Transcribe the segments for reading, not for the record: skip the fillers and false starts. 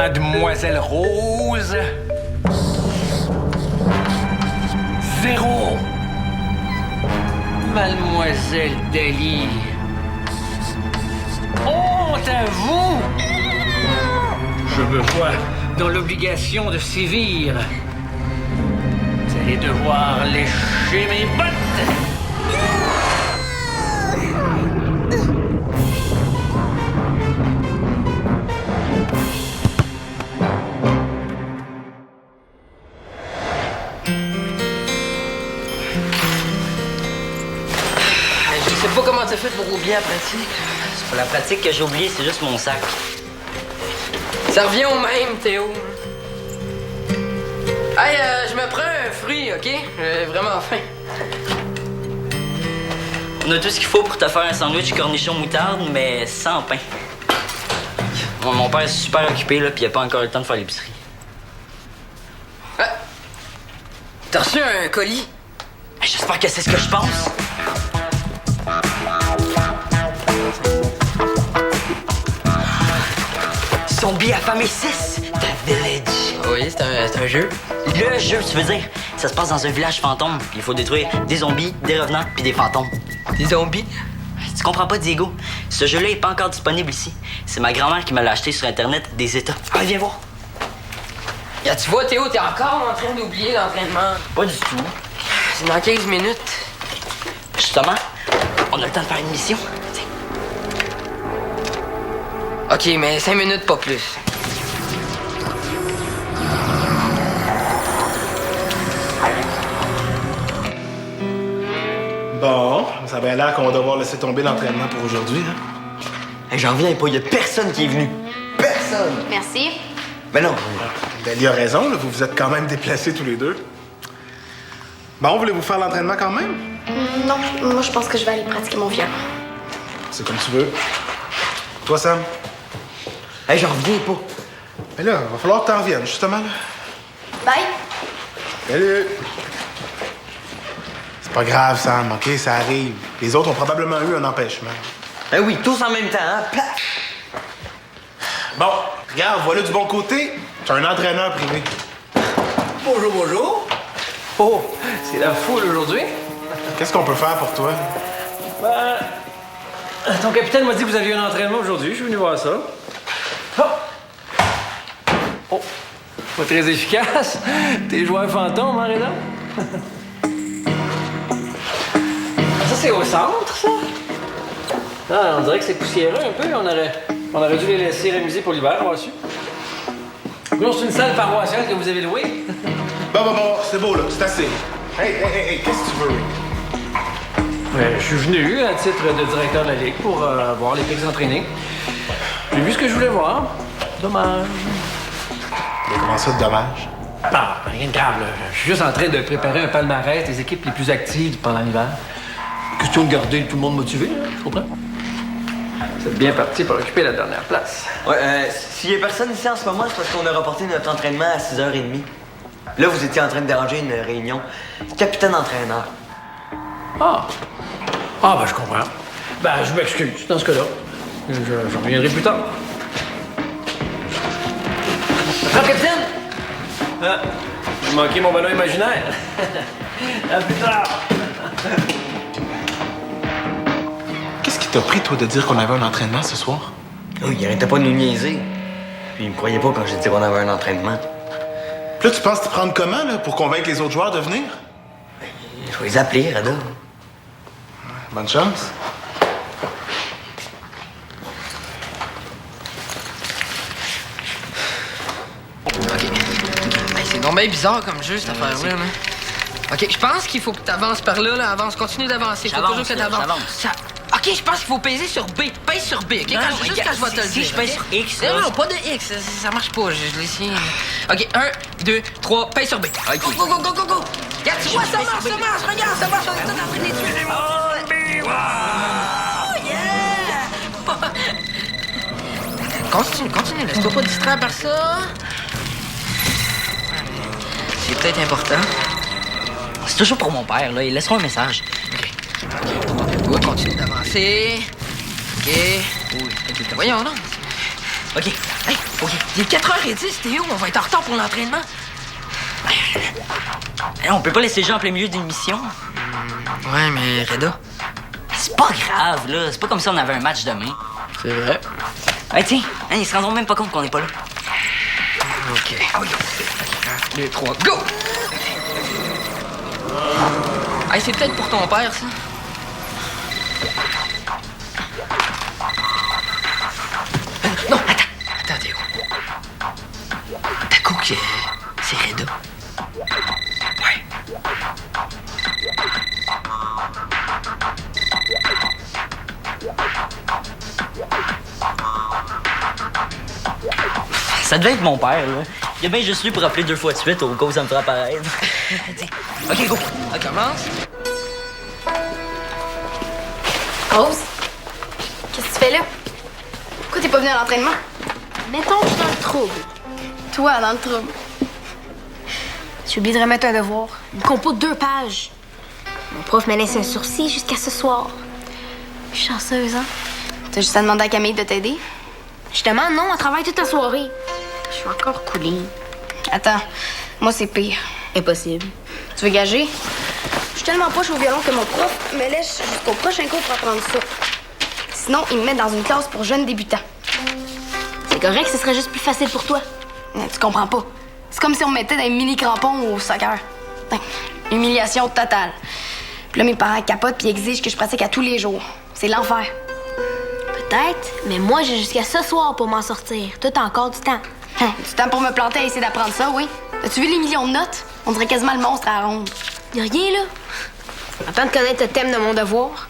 Mademoiselle Rose. 0. Mademoiselle Dali. Honte à vous! Je me vois dans l'obligation de sévir. Vous allez devoir lécher mes bottes. Je sais pas comment t'as fait pour oublier la pratique. C'est pas la pratique que j'ai oublié, c'est juste mon sac. Ça revient au même, Théo. Hey, je me prends un fruit, OK? J'ai vraiment faim. On a tout ce qu'il faut pour te faire un sandwich cornichon moutarde, mais sans pain. Mon père est super occupé, là, puis il a pas encore eu le temps de faire l'épicerie. Ah. T'as reçu un colis? Hey, j'espère que c'est ce que je pense. Zombie affamé 6, The Village. Oui, c'est un jeu. Le jeu, tu veux dire? Ça se passe dans un village fantôme, puis il faut détruire des zombies, des revenants, puis des fantômes. Des zombies? Tu comprends pas, Diego? Ce jeu-là est pas encore disponible ici. C'est ma grand-mère qui me l'a acheté sur Internet des États. Ah, viens voir. Là, tu vois, Théo, t'es encore en train d'oublier l'entraînement. Pas du tout. C'est dans 15 minutes. Justement, on a le temps de faire une mission. Tiens. OK, mais 5 minutes, pas plus. Bon, ça avait l'air qu'on va devoir laisser tomber l'entraînement pour aujourd'hui, hein? Hey, j'en reviens pas, y a personne qui est venu. Personne! Merci. Mais non. Delia a raison, là, vous vous êtes quand même déplacés tous les deux. Bon, voulez-vous faire l'entraînement quand même? Non, moi je pense que je vais aller pratiquer mon violon. C'est comme tu veux. Toi, Sam? Hey, j'en reviens pas. Mais là, va falloir que t'en reviennes, justement, là. Bye. Salut! C'est pas grave, Sam, OK? Ça arrive. Les autres ont probablement eu un empêchement. Eh oui, tous en même temps, hein? Paf! Bon, regarde, voilà du bon côté. Tu as un entraîneur privé. Bonjour, bonjour. Oh, c'est la foule aujourd'hui. Qu'est-ce qu'on peut faire pour toi? Ton capitaine m'a dit que vous aviez un entraînement aujourd'hui. Je suis venu voir ça. Oh! Oh! Pas très efficace. T'es joueur fantôme, hein, Réda? Ça, c'est au centre, ça? Ah, on dirait que c'est poussiéreux un peu. On aurait dû les laisser rémuser pour l'hiver, on va su. Non, c'est une salle paroissiale que vous avez louée. Bon, c'est beau, là. C'est assez. Hey, qu'est-ce que tu veux, Rick? Je suis venu à titre de directeur de la Ligue pour voir les Pigs s'entraîner. J'ai vu ce que je voulais voir. Dommage. Mais comment ça, de dommage? Ah, rien de grave, là. Je suis juste en train de préparer un palmarès des équipes les plus actives pendant l'hiver. Question de garder tout le monde motivé, là, je comprends. Vous êtes bien parti pour occuper la dernière place. Ouais, s'il y a personne ici en ce moment, c'est parce qu'on a reporté notre entraînement à 6h30. Là, vous étiez en train de déranger une réunion. Capitaine-entraîneur. Ah, ben je comprends. Ben, je m'excuse dans ce cas-là. Je reviendrai plus tard. Ah, capitaine! Ah, j'ai manqué mon ballon imaginaire. À plus tard. Qu'est-ce qui t'a pris, toi, de dire qu'on avait un entraînement ce soir? Oh, il arrêtait pas de nous niaiser. Puis il me croyait pas quand j'ai dit qu'on avait un entraînement. Puis là, tu penses t'y prendre comment, là, pour convaincre les autres joueurs de venir? Je vais les appeler, Rada. Bonne chance. OK. Hey, c'est donc bien bizarre comme jeu, cette affaire-là. Là. OK, je pense qu'il faut que tu avances par là, là. Avance, continue d'avancer. Faut toujours que tu avances. OK, je pense qu'il faut peser sur B. Pèse sur B, OK? Juste quand je vais te le dire. Si je pèse sur X, Non, non, pas de X. Ça marche pas. Je l'ai essayé. OK, 1, 2, 3, pèse sur B. Go, go, go, go, go, go. Regarde, tu vois, ça marche. Regarde, ça marche. On est tous en train de les tuer. Oh, yeah! Continue. Laisse-toi pas distraire par ça. C'est peut-être important. c'est toujours pour mon père, là. Il laissera un message. OK, continue d'avancer. OK. Oui, ok, Voyons, non. OK. Hey, OK. Il est 4h10, Théo. On va être en retard pour l'entraînement. Hey, on peut pas laisser les gens en plein milieu d'une mission. Ouais, mais Reda. C'est pas grave, là. C'est pas comme si on avait un match demain. C'est vrai. Hey, tiens, hey, ils se rendront même pas compte qu'on est pas là. OK. 1, 2, 3, go! Hey, c'est peut-être pour ton père, ça. Non, attends, Théo. T'as coup que c'est Reda. Ouais. Ça devait être mon père, là. Il a bien juste lui pour appeler 2 fois de suite au cas où ça me fera apparaître. OK, go. On commence. Rose, qu'est-ce que tu fais là? Pourquoi t'es pas venue à l'entraînement? Mettons que je suis dans le trouble. Toi, dans le trouble. J'ai oublié de remettre un devoir. Une compo de 2 pages. Mon prof m'a laissé un sursis jusqu'à ce soir. Je suis chanceuse, hein? T'as juste à demander à Camille de t'aider? Justement, non, elle travaille toute la soirée. Je suis encore coulée. Attends, moi c'est pire. Impossible. Tu veux gager? Je suis tellement poche au violon que mon prof me laisse jusqu'au prochain cours pour apprendre ça. Sinon, il me met dans une classe pour jeunes débutants. C'est correct, ce serait juste plus facile pour toi. Tu comprends pas. C'est comme si on me mettait dans les mini-crampons au soccer. Humiliation totale. Puis là, mes parents capotent puis exigent que je pratique à tous les jours. C'est l'enfer. Peut-être, mais moi, j'ai jusqu'à ce soir pour m'en sortir. Toi, t'as encore du temps. Du temps pour me planter à essayer d'apprendre ça, oui. As-tu vu les millions de notes? On dirait quasiment le monstre à la ronde. Y'a rien, là. Attends de connaître le thème de mon devoir.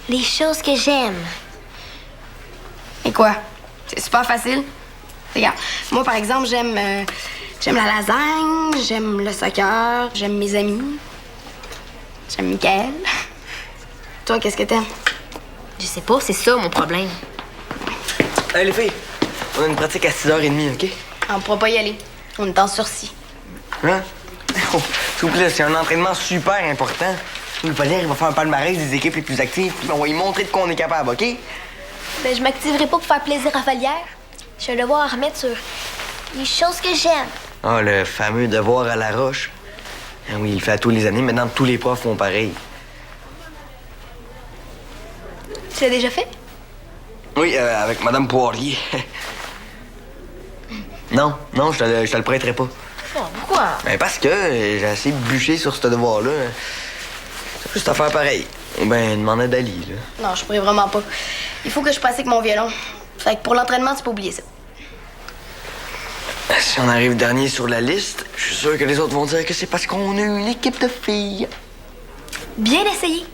Les choses que j'aime. Et quoi? C'est super facile. Regarde, moi, par exemple, j'aime la lasagne, j'aime le soccer, j'aime mes amis, j'aime Mickaël. Toi, qu'est-ce que t'aimes? Je sais pas, c'est ça mon problème. Hey, les filles, on a une pratique à 6h30, OK? On pourra pas y aller. On est en sursis. Hein? Oh, s'il vous plaît, c'est un entraînement super important. Le Valère, il va faire un palmarès des équipes les plus actives, puis on va lui montrer de quoi on est capable, OK? Ben, je m'activerai pas pour faire plaisir à Vallière. J'ai un devoir à remettre sur les choses que j'aime. Ah, le fameux devoir à la roche. Ah oui, il le fait à tous les années. Maintenant, tous les profs font pareil. Tu l'as déjà fait? Oui, avec Madame Poirier. Non, je te le prêterai pas. Oh, pourquoi? Ben parce que j'ai assez bûché sur ce devoir-là. C'est juste à faire pareil. Ou ben demander à Dali, là. Non, je pourrais vraiment pas. Il faut que je pratique mon violon. Fait que pour l'entraînement, tu peux oublier ça. Si on arrive dernier sur la liste, je suis sûr que les autres vont dire que c'est parce qu'on a une équipe de filles. Bien essayé.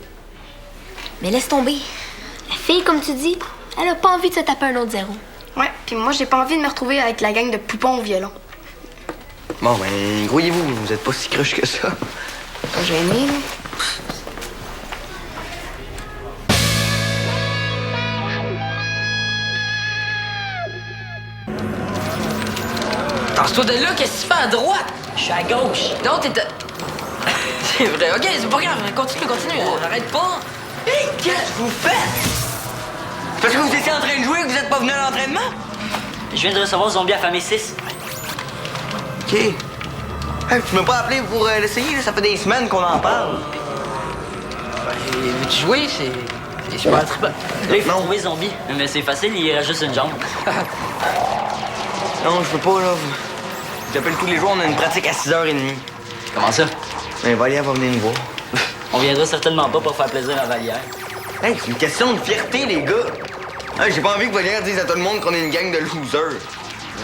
Mais laisse tomber. La fille, comme tu dis, elle a pas envie de se taper un autre 0. Ouais, puis moi, j'ai pas envie de me retrouver avec la gang de poupons au violon. Bon, ben, grouillez-vous, vous êtes pas si cruche que ça. Pas gêné, là. Tasse-toi de là, qu'est-ce que tu fais à droite? Je suis à gauche. Non, t'es... C'est vrai, OK, c'est pas grave, continue, j'arrête pas. Hey, qu'est-ce que vous faites? Parce que vous étiez en train de jouer et que vous êtes pas venu à l'entraînement? Je viens de recevoir Zombie affamé 6. OK. Hey, tu m'as pas appelé pour l'essayer, là? Ça fait des semaines qu'on en parle. Veux-tu jouer? C'est super trippant. Là, il faut trouver Zombie. Mais c'est facile, il reste juste une jambe. Non, je peux pas, là. Je t'appelle tous les jours, on a une pratique à 6h30. Comment ça? Ben, Valère va venir nous voir. On viendra certainement pas pour faire plaisir à Vallière. Hey, c'est une question de fierté, les gars. Hey, j'ai pas envie que Valère dise à tout le monde qu'on est une gang de losers.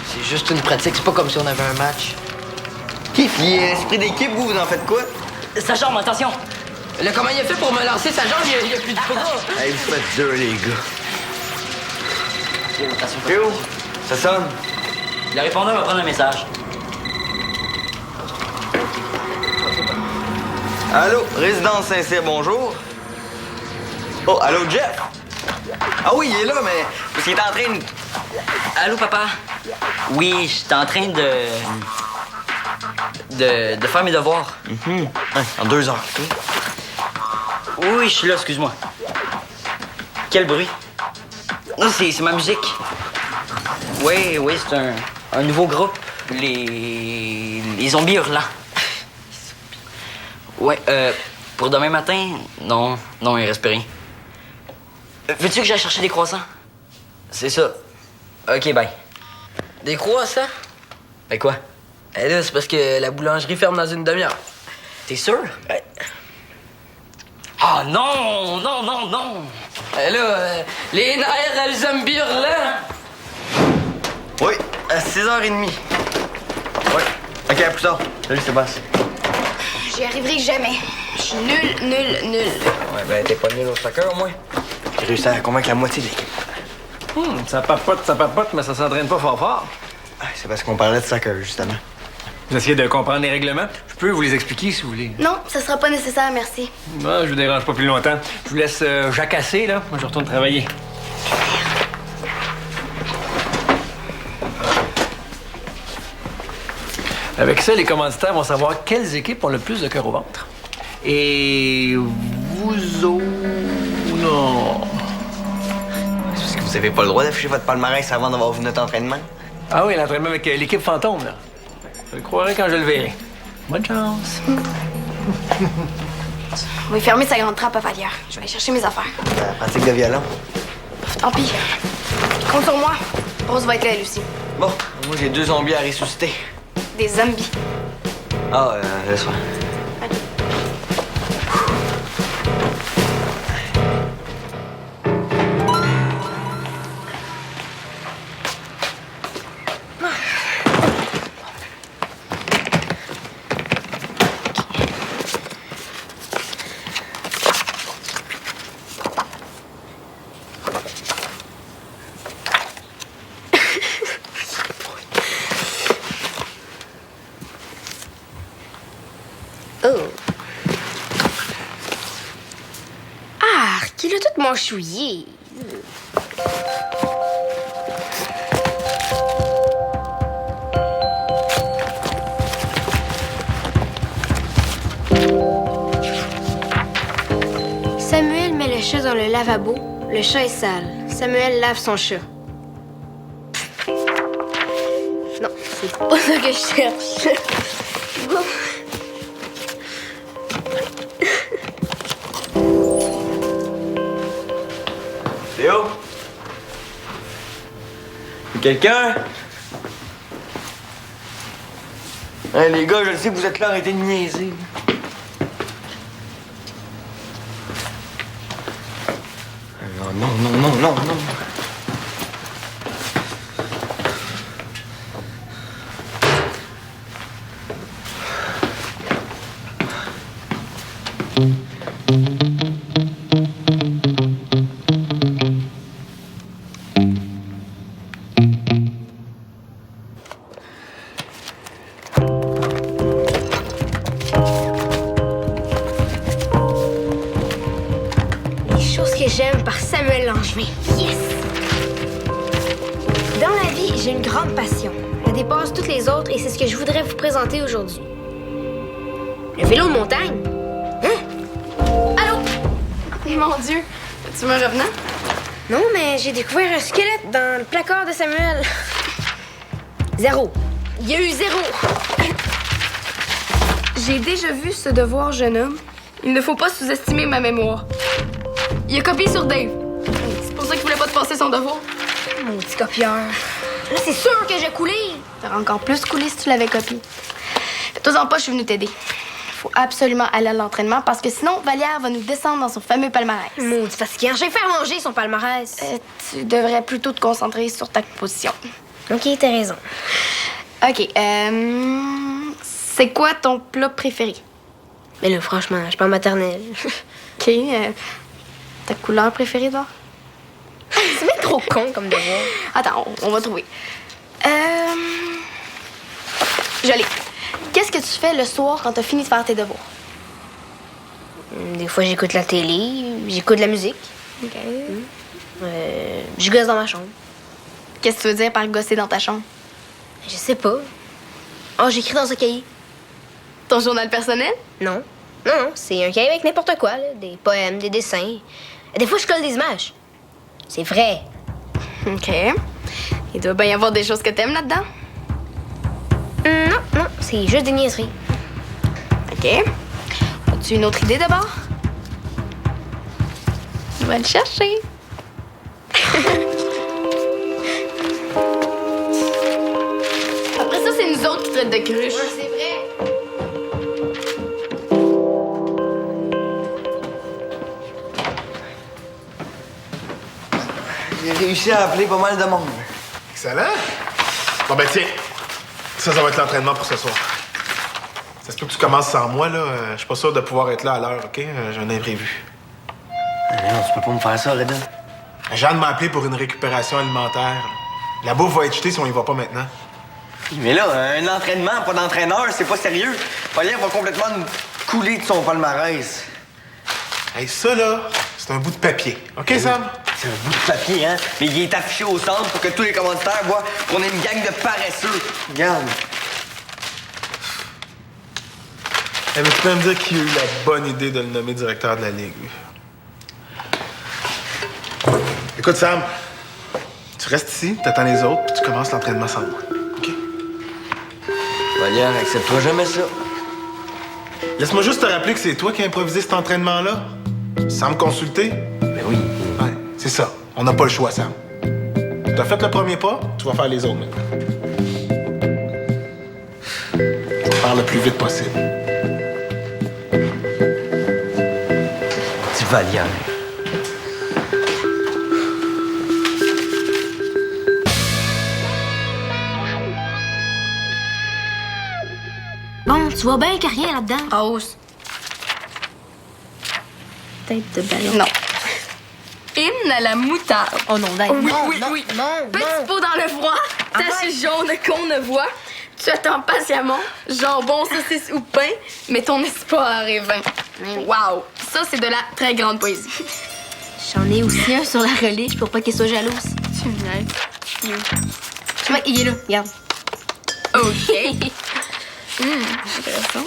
C'est juste une pratique, c'est pas comme si on avait un match. Puis, l'esprit d'équipe, vous en faites quoi? Sa jambe, attention! Là, comment il a fait pour me lancer sa jambe? Il y a plus de bras. Hey, vous faites dur, les gars. Attention. Théo, ça sonne. Le répondeur va prendre un message. Allô, résidence Saint-Cyr, bonjour. Oh, allô, Jeff? Ah oui, il est là, mais parce qu'il est en train de... Allô, papa? Oui, j'étais en train de faire mes devoirs. En 2 heures, OK? Oui, je suis là, excuse-moi. Quel bruit? Non, c'est ma musique. Oui, c'est un nouveau groupe. Les zombies hurlants. Ouais, pour demain matin, non, il reste plus rien. Veux-tu que j'aille chercher des croissants? C'est ça. OK, bye. Des croissants? Ben quoi? Eh là, c'est parce que la boulangerie ferme dans une demi-heure. T'es sûr? Ouais. Ah non! Eh là, les nerfs, le zombie hurlant. Oui, à 6h30. Oui. OK, à plus tard. Salut, Sébastien. J'y arriverai jamais. Je suis nulle. Ouais, ben, t'es pas nul au soccer, au moins. J'ai réussi à convaincre la moitié de l'équipe. Ça papote, mais ça s'entraîne pas fort. Ah, c'est parce qu'on parlait de soccer, justement. Vous essayez de comprendre les règlements? Je peux vous les expliquer si vous voulez. Non, ça sera pas nécessaire, merci. Non, je vous dérange pas plus longtemps. Je vous laisse jacasser, là. Moi, je retourne travailler. Avec ça, les commanditaires vont savoir quelles équipes ont le plus de cœur au ventre. Et vous autres... Non. C'est parce que vous avez pas le droit d'afficher votre palmarès avant d'avoir vu notre entraînement. Ah oui, l'entraînement avec l'équipe fantôme, là. Je le croirai quand je le verrai. Bonne chance. On va fermer sa grande trappe à Vallière. Je vais aller chercher mes affaires. La pratique de violon. Tant pis. Compte sur moi. Rose va être là, elle aussi. Bon, moi, j'ai 2 zombies à ressusciter. Des zombies. Ah, laisse-moi. Il a tout manchouillé. Samuel met le chat dans le lavabo. Le chat est sale. Samuel lave son chat. Non, c'est pas ça que je cherche. Bon. Théo? Quelqu'un? Hey, les gars, je le sais que vous êtes là, arrêtez de niaiser. Non. J'aime par Samuel Langevin. Yes! Dans la vie, j'ai une grande passion. Elle dépasse toutes les autres et c'est ce que je voudrais vous présenter aujourd'hui. Le vélo de montagne. Hein? Allô? Mon Dieu, tu me revenant? Non, mais j'ai découvert un squelette dans le placard de Samuel. 0. Il y a eu 0. J'ai déjà vu ce devoir, jeune homme. Il ne faut pas sous-estimer ma mémoire. Il a copié sur Dave. C'est pour ça qu'il voulait pas te passer son devoir. Mon petit copieur. Là, c'est sûr que j'ai coulé. T'aurais encore plus coulé si tu l'avais copié. Fais-toi en pas, je suis venue t'aider. Faut absolument aller à l'entraînement parce que sinon, Vallière va nous descendre dans son fameux palmarès. Maudit fatiguant. Je vais faire manger son palmarès. Tu devrais plutôt te concentrer sur ta position. OK, t'as raison. OK, c'est quoi ton plat préféré? Mais là, franchement, je suis pas en maternelle. OK, ta couleur préférée, d'or? C'est même trop con comme devoir. Attends, on va trouver. Je l'ai. Qu'est-ce que tu fais le soir quand t'as fini de faire tes devoirs? Des fois, j'écoute la télé, j'écoute de la musique. OK. Je gosse dans ma chambre. Qu'est-ce que tu veux dire par gosser dans ta chambre? Je sais pas. Oh, j'écris dans un cahier. Ton journal personnel? Non. Non, c'est un cahier avec n'importe quoi, là. Des poèmes, des dessins. Des fois, je colle des images. C'est vrai. OK. Il doit bien y avoir des choses que t'aimes là-dedans. Non, c'est juste des niaiseries. OK. As-tu une autre idée d'abord? On va le chercher. Après ça, c'est nous autres qui traitent de cruche. Ouais, c'est vrai. J'ai réussi à appeler pas mal de monde. Excellent. Bon, ben tiens. Ça va être l'entraînement pour ce soir. Ça se peut que tu commences sans moi, là. Je suis pas sûr de pouvoir être là à l'heure, OK? J'ai un imprévu. Non, tu peux pas me faire ça, Reda. Jeanne m'a appelé pour une récupération alimentaire. La bouffe va être jetée si on y va pas maintenant. Mais là, un entraînement, pas d'entraîneur, c'est pas sérieux. Paulien va complètement nous couler de son palmarès. Hey, ça, là, c'est un bout de papier. OK, Sam? C'est un bout de papier, hein? Mais il est affiché au centre pour que tous les commanditaires voient qu'on est une gang de paresseux. Regarde. Eh, mais tu peux me dire qui a eu la bonne idée de le nommer directeur de la Ligue, lui? Écoute, Sam, tu restes ici, t'attends les autres, puis tu commences l'entraînement sans moi. OK? Paulien, accepte-toi jamais ça. Laisse-moi juste te rappeler que c'est toi qui as improvisé cet entraînement-là, sans me consulter. Ben oui. Ouais, c'est ça. On n'a pas le choix, Sam. T'as fait le premier pas, tu vas faire les autres maintenant. Je vais faire le plus vite possible. Petit Valiant. Bon, tu vois bien qu'il n'y a rien là-dedans. Rose. Tête de ballon. Non. Hymne à la moutarde. Oh non, Dave. Oui, non, oui, non, oui. non, Petit non. pot dans le froid, tache jaune qu'on ne voit. Tu attends patiemment, jambon, saucisse ou pain, mais ton espoir est vain. Wow! Ça, c'est de la très grande poésie. J'en ai aussi un sur la reliche pour pas qu'il soit jalouse. Tu me niaises. Tu vois, il est là, regarde. OK. Intéressant.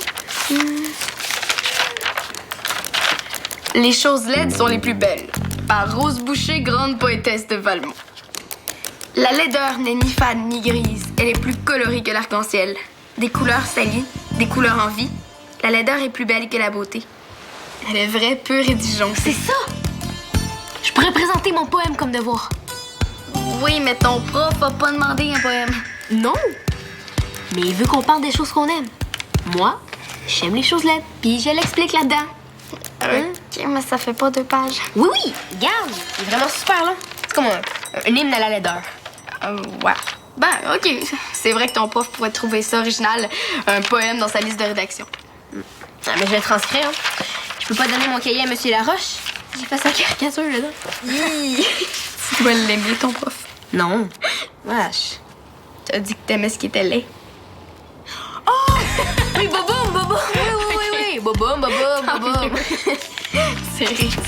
Les choses laides sont les plus belles. Par Rose Boucher, grande poétesse de Valmont. La laideur n'est ni fade ni grise. Elle est plus colorée que l'arc-en-ciel. Des couleurs salies, des couleurs en vie. La laideur est plus belle que la beauté. Elle est vraie, pure et disjonctée. C'est ça! Je pourrais présenter mon poème comme devoir. Oui, mais ton prof a pas demandé un poème. Non! Mais il veut qu'on parle des choses qu'on aime. Moi, j'aime les choses laides, puis je l'explique là-dedans. OK, mais ça fait pas 2 pages. Oui, oui! Regarde! Il est vraiment super, là. C'est comme un hymne à la laideur. Ouais. Ben, OK. C'est vrai que ton prof pourrait trouver ça original, un poème dans sa liste de rédaction. Ah, mais je vais le transcrire, hein. Je peux pas donner mon cahier à M. Laroche. J'ai fait sa caricature, là. Tu dois l'aimer, ton prof. Non. Wesh. Tu as dit que t'aimais ce qui était laid. Oh! Oui, boboum, boboum! Oui. Boboum, boboum, boboum. C'est ridicule.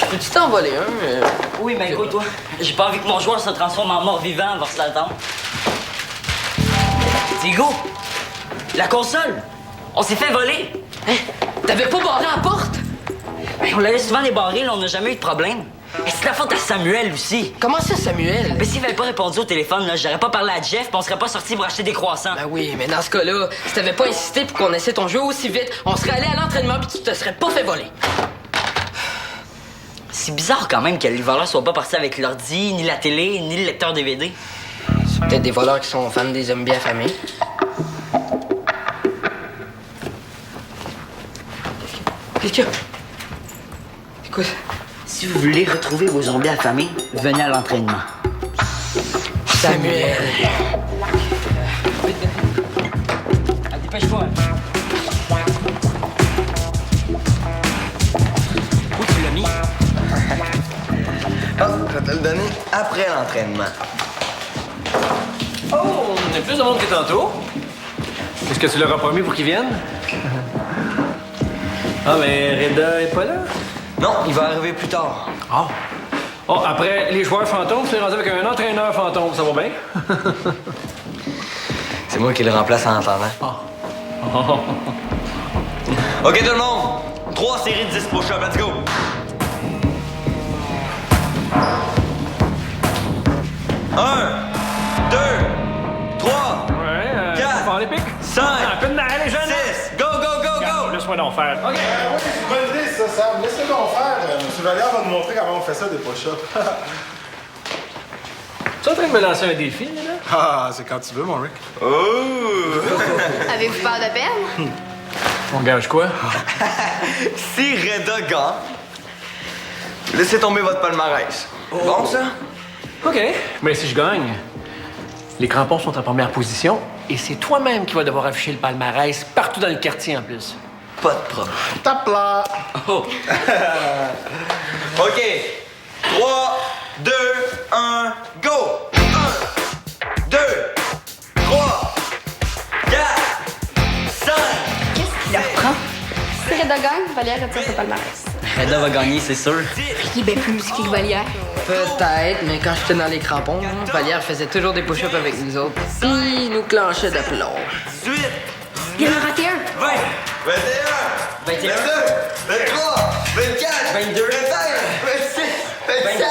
Peux-tu t'en voler un? Oui, mais écoute, toi, j'ai pas envie que mon joueur se transforme en mort-vivant avant se l'attendre. Diego, la console, on s'est fait voler. Hein? T'avais pas barré la porte? Ben, on l'avait souvent débarré, là, on n'a jamais eu de problème. Et c'est la faute à Samuel aussi. Comment ça, Samuel? Mais s'il avait pas répondu au téléphone, là, j'aurais pas parlé à Jeff, puis on serait pas sortis pour acheter des croissants. Ben oui, mais dans ce cas-là, si t'avais pas insisté pour qu'on essaie ton jeu aussi vite, on serait allé à l'entraînement puis tu te serais pas fait voler. C'est bizarre quand même que les voleurs soient pas partis avec l'ordi, ni la télé, ni le lecteur DVD. C'est peut-être des voleurs qui sont fans des zombies affamés. Qu'est-ce qu'il y a? Écoute. Si vous voulez retrouver vos zombies affamés, venez à l'entraînement. Samuel. Ah, dépêche-toi. Où tu l'as mis? Ah, je vais te le donner après l'entraînement. Oh, il y a plus de monde que tantôt. Est-ce que tu leur as promis pour qu'ils viennent? Ah, mais Reda est pas là? Non, il va arriver plus tard. Ah. Oh, après les joueurs fantômes, tu es rendu avec un entraîneur fantôme, ça va bien? C'est moi qui le remplace en attendant. Ah. OK, tout le monde. 3 séries de 10 push-ups. Let's go. 1, 2, 3, Ouais, 4, faire les pics. 5, Un peu de nerf, les jeunes. 6. Go, go, go, go. Laisse-moi donc faire. OK. Oui, c'est une bonne idée, ça, Sam. Laisse-le donc faire. M. Vallière va nous montrer comment on fait ça, des push-ups. Tu es en train de me lancer un défi, là? Ah, c'est quand tu veux, mon Rick. Oh. Avez-vous peur de perdre? On gage quoi? Si Reda gagne, laissez tomber votre palmarès. Bon, ça? OK. Mais si je gagne, les crampons sont en première position et c'est toi-même qui vas devoir afficher le palmarès partout dans le quartier en plus. Pas de problème. Tape là! Oh! OK. 3, 2, 1, go! 1, 2, 3, 4, 5. Qu'est-ce qu'il apprend? Si Reda gagne, Vallière retire son palmarès. Reda va gagner, c'est sûr. Qui ben plus musclé que Vallière? Peut-être, mais quand j'étais dans les crampons, Vallière faisait toujours des push-ups avec nous autres. Puis il nous clenchait de plomb. 18, Il en a raté un. 20, 21, 22, 23, 24, 22, 25, 26, 27, 28.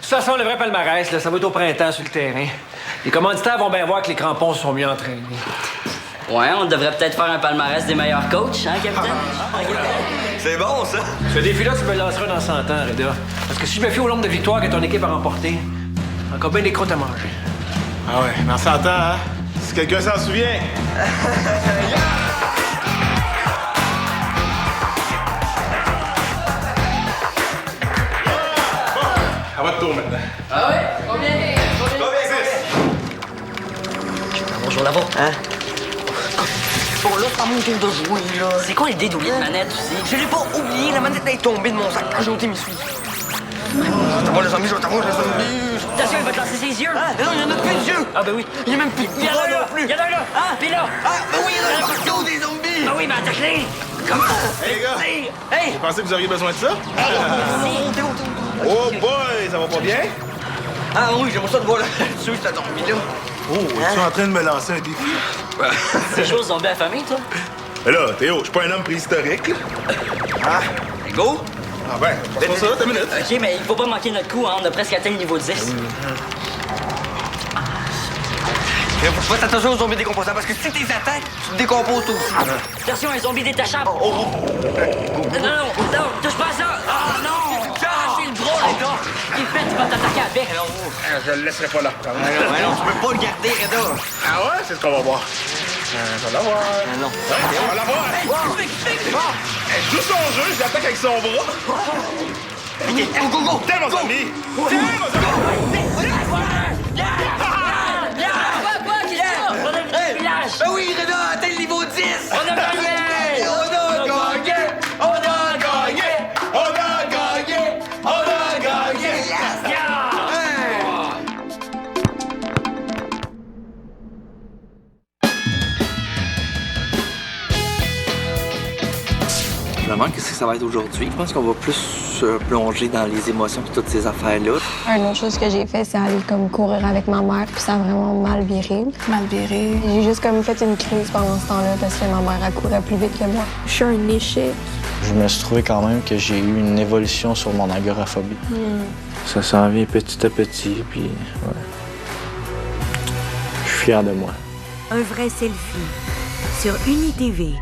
De toute façon, le vrai palmarès, là, ça va être au printemps sur le terrain. Les commanditaires vont bien voir que les crampons sont mieux entraînés. Ouais, on devrait peut-être faire un palmarès des meilleurs coachs, hein, capitaine? C'est bon, ça. Ce défi-là, tu me le lanceras dans 100 ans, Reda. Parce que si je me fie au nombre de victoires que ton équipe a remportées, encore bien des croûtes à manger. Ah ouais, dans 100 ans, hein? Si quelqu'un s'en souvient. À votre tour maintenant. Ah ouais? Combien? Bonjour là-bas. Hein? Bon, là, c'est pas mon tour de jouer, là. C'est quoi l'idée d'oublier de manette aussi? Je l'ai pas oublié, la manette est tombée de mon sac quand j'ai ôté mes souliers. T'avoir les amis, je t'avoir les amis. Attention, il va te lancer ses yeux! Ah, non, il y en a plus de yeux. Ah, ben oui. Il y a même plus de Il y en bras a un là! non plus. Il y en a un là! Ah, puis là! Ah, ben oui, il y en a partout des zombies. Ah oui, mais attaque-les! Hey, les gars! Hey! Hey! Vous pensez que vous auriez besoin de ça? Merci. Oh boy, ça va pas bien? Ah oui, j'aimerais ça de voir là-dessus, cette zombie-là. Oh, es-tu en train de me lancer un défi? C'est chaud, zombie affamé, toi? Mais là, Théo, je suis pas un homme préhistorique, là. Ah, go! Ah ben, passe pas ça, t'as une minute. OK, mais il faut pas manquer notre coup, hein. On a presque atteint le niveau 10. Faut faire attention aux zombies décomposables parce que si t'es attaques, tu te décomposes tout aussi. Attention, un zombie détachable! Non, touche pas à ça! Ah, non! Ah, c'est le bras, les gars! Il fait, tu vas t'attaquer avec! Je le laisserai pas là. Ouais, non, tu peux pas le garder, Reda. Ah ouais? C'est ce qu'on va voir. Je vais l'avoir. Non. Ouais, on va l'avoir. Elle joue son jeu, je l'attaque avec son bras. OK, go, go! Tiens, mon zombie! Tiens, mon zombie! Ben oui, Reda, atteint le niveau 10! On a gagné! On a gagné! On a gagné! On a gagné! On a gagné! Vraiment, qu'est-ce que ça va être aujourd'hui? Je pense qu'on va plus se plonger dans les émotions et toutes ces affaires-là. Une autre chose que j'ai fait, c'est aller comme courir avec ma mère, puis ça a vraiment mal viré. Mal viré. J'ai juste comme fait une crise pendant ce temps-là parce que ma mère, elle courait plus vite que moi. Je suis un échec. Je me suis trouvé quand même que j'ai eu une évolution sur mon agoraphobie. Ça s'en vient petit à petit, puis ouais. Je suis fier de moi. Un vrai selfie sur UniTV.